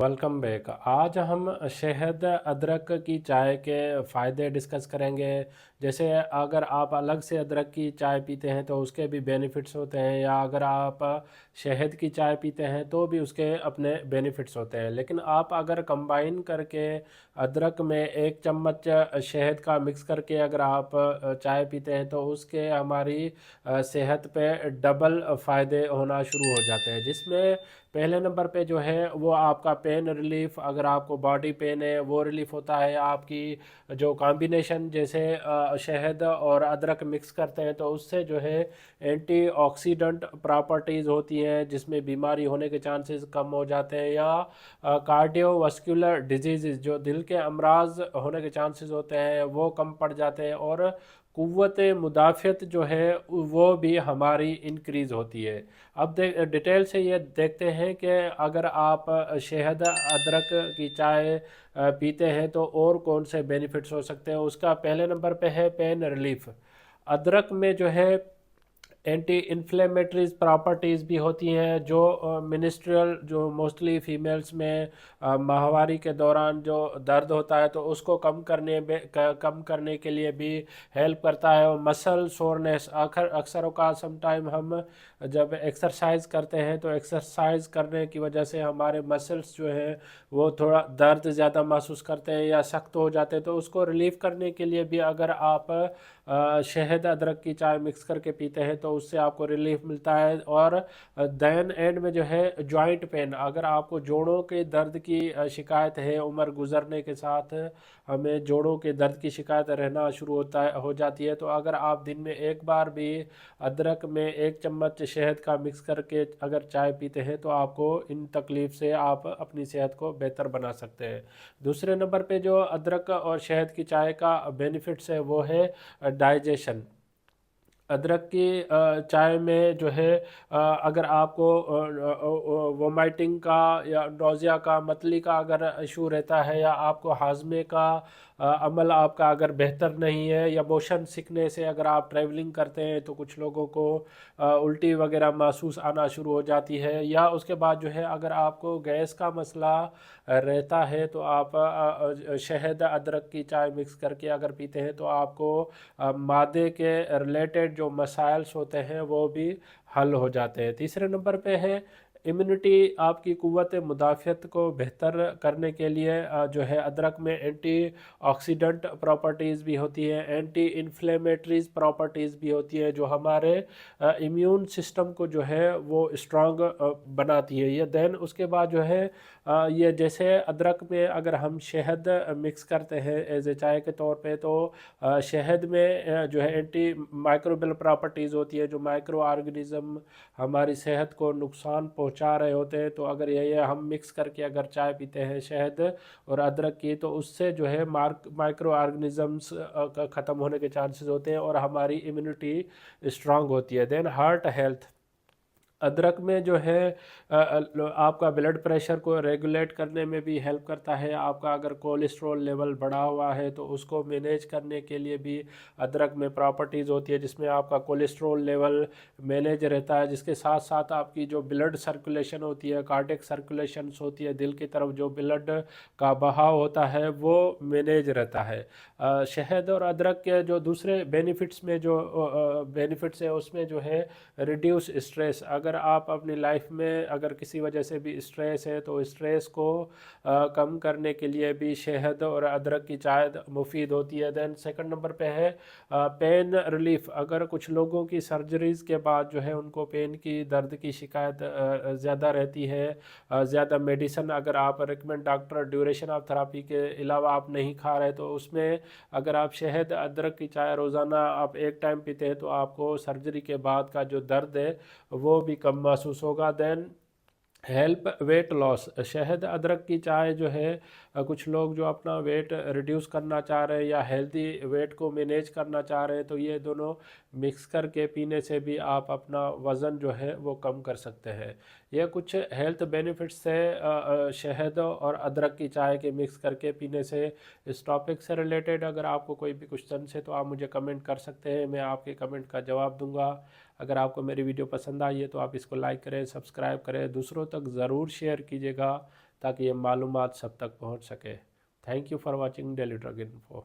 Welcome back. आज हम शहद अदरक की चाय के फ़ायदे डिस्कस करेंगे। जैसे अगर आप अलग से अदरक की चाय पीते हैं तो उसके भी बेनिफिट्स होते हैं, या अगर आप शहद की चाय पीते हैं तो भी उसके अपने बेनिफिट्स होते हैं। लेकिन आप अगर कंबाइन करके अदरक में एक चम्मच शहद का मिक्स करके अगर आप चाय पीते हैं तो उसके हमारी सेहत पे डबल फ़ायदे होना शुरू हो जाते हैं, जिसमें पहले नंबर पे जो है वो आपका पेन रिलीफ, अगर आपको बॉडी पेन है वो रिलीफ होता है। आपकी जो कॉम्बिनेशन जैसे शहद और अदरक मिक्स करते हैं तो उससे जो है एंटीऑक्सीडेंट प्रॉपर्टीज़ होती हैं, जिसमें बीमारी होने के चांसेस कम हो जाते हैं, या कार्डियोवास्कुलर डिजीज़ जो दिल के अमराज होने के चांसेस होते हैं वो कम पड़ जाते हैं, और क़ुव्वत मुदाफ़ियत जो है वो भी हमारी इंक्रीज़ होती है। अब डिटेल से ये देखते हैं कि अगर आप शहद अदरक की चाय पीते हैं तो और कौन से बेनिफिट्स हो सकते हैं। उसका पहले नंबर पे है पेन रिलीफ। अदरक में जो है एंटी इन्फ्लेमेटरीज प्रॉपर्टीज़ भी होती हैं, जो मिनिस्ट्रियल जो मोस्टली फीमेल्स में माहवारी के दौरान जो दर्द होता है तो उसको कम करने के लिए भी हेल्प करता है। और मसल सोरनेस, अक्सर औकात समटाइम हम जब एक्सरसाइज करते हैं तो एक्सरसाइज करने की वजह से हमारे मसल्स जो हैं वो थोड़ा दर्द ज़्यादा महसूस करते हैं या सख्त हो जाते हैं, तो उसको रिलीव करने के लिए भी अगर आप शहद अदरक की चाय मिक्स करके पीते हैं तो उससे आपको रिलीफ मिलता है। और देन एंड में जो है जॉइंट पेन, अगर आपको जोड़ों के दर्द की शिकायत है, उम्र गुजरने के साथ हमें जोड़ों के दर्द की शिकायत रहना शुरू हो जाती है, तो अगर आप दिन में एक बार भी अदरक में एक चम्मच शहद का मिक्स करके अगर चाय पीते हैं तो आपको इन तकलीफ़ से आप अपनी सेहत को बेहतर बना सकते हैं। दूसरे नंबर पे जो अदरक और शहद की चाय का बेनिफिट्स है वो है डाइजेशन। अदरक की चाय में जो है अगर आपको वोमाइटिंग का या नोज़िया का, मतली का अगर इशू रहता है, या आपको हाजमे का अमल आपका अगर बेहतर नहीं है, या मोशन सिकनेस से अगर आप ट्रैवलिंग करते हैं तो कुछ लोगों को उल्टी वगैरह महसूस आना शुरू हो जाती है, या उसके बाद जो है अगर आपको गैस का मसला रहता है तो आप शहद अदरक की चाय मिक्स करके अगर पीते हैं तो आपको मादे के रिलेटेड जो मसाइल्स होते हैं वो भी हल हो जाते हैं। तीसरे नंबर पे है इम्यूनिटी, आपकी क़ुव्वत मुदाफ़ियत को बेहतर करने के लिए जो है अदरक में एंटी ऑक्सीडेंट प्रॉपर्टीज़ भी होती हैं, एंटी इन्फ्लेमेटरीज प्रॉपर्टीज़ भी होती है, जो हमारे इम्यून सिस्टम को जो है वो स्ट्रांग बनाती है। ये देन उसके बाद जो है ये जैसे अदरक में अगर हम शहद मिक्स करते हैं एज ए चाय के तौर पे, तो शहद में जो है एंटी माइक्रोबियल प्रॉपर्टीज़ होती है, जो माइक्रो ऑर्गेनिज़म हमारी सेहत को नुकसान पहुंचा रहे होते हैं। तो अगर ये हम मिक्स करके अगर चाय पीते हैं शहद और अदरक की, तो उससे जो है माइक्रो ऑर्गेनिज़म्स ख़त्म होने के चांसेस होते हैं और हमारी इम्यूनिटी स्ट्रांग होती है। देन हार्ट हेल्थ, अदरक में जो है आपका ब्लड प्रेशर को रेगुलेट करने में भी हेल्प करता है। आपका अगर कोलेस्ट्रॉल लेवल बढ़ा हुआ है तो उसको मैनेज करने के लिए भी अदरक में प्रॉपर्टीज़ होती है, जिसमें आपका कोलेस्ट्रॉल लेवल मैनेज रहता है, जिसके साथ साथ आपकी जो ब्लड सर्कुलेशन होती है, कार्डियक सर्कुलेशंस होती है, दिल की तरफ जो ब्लड का बहाव होता है वो मैनेज रहता है। शहद और अदरक के जो दूसरे बेनिफिट्स में जो बेनिफिट्स है उसमें जो है रिड्यूस स्ट्रेस, अगर आप अपनी लाइफ में अगर किसी वजह से भी स्ट्रेस है तो स्ट्रेस को कम करने के लिए भी शहद और अदरक की चाय मुफीद होती है। देन सेकंड नंबर पे है पेन रिलीफ, अगर कुछ लोगों की सर्जरीज़ के बाद जो है उनको पेन की, दर्द की शिकायत ज़्यादा रहती है, ज़्यादा मेडिसिन अगर आप recommend doctor duration of therapy के अलावा आप नहीं खा रहे, तो उसमें अगर आप शहद अदरक की चाय रोज़ाना आप एक टाइम पीते हैं तो आपको सर्जरी के बाद का जो दर्द है वो भी कम महसूस होगा। देन हेल्प वेट लॉस, शहद अदरक की चाय जो है कुछ लोग जो अपना वेट रिड्यूस करना चाह रहे हैं या हेल्दी वेट को मैनेज करना चाह रहे हैं, तो ये दोनों मिक्स करके पीने से भी आप अपना वज़न जो है वो कम कर सकते हैं। यह कुछ हेल्थ बेनिफिट्स है शहद और अदरक की चाय के मिक्स करके पीने से। इस टॉपिक से रिलेटेड अगर आपको कोई भी क्वेश्चन है तो आप मुझे कमेंट कर सकते हैं, मैं आपके कमेंट का जवाब दूंगा। अगर आपको मेरी वीडियो पसंद आई है तो आप इसको लाइक करें, सब्सक्राइब करें, दूसरों तक ज़रूर शेयर कीजिएगा। تاکہ یہ معلومات سب تک پہنچ سکے۔ Thank you for watching daily drug info.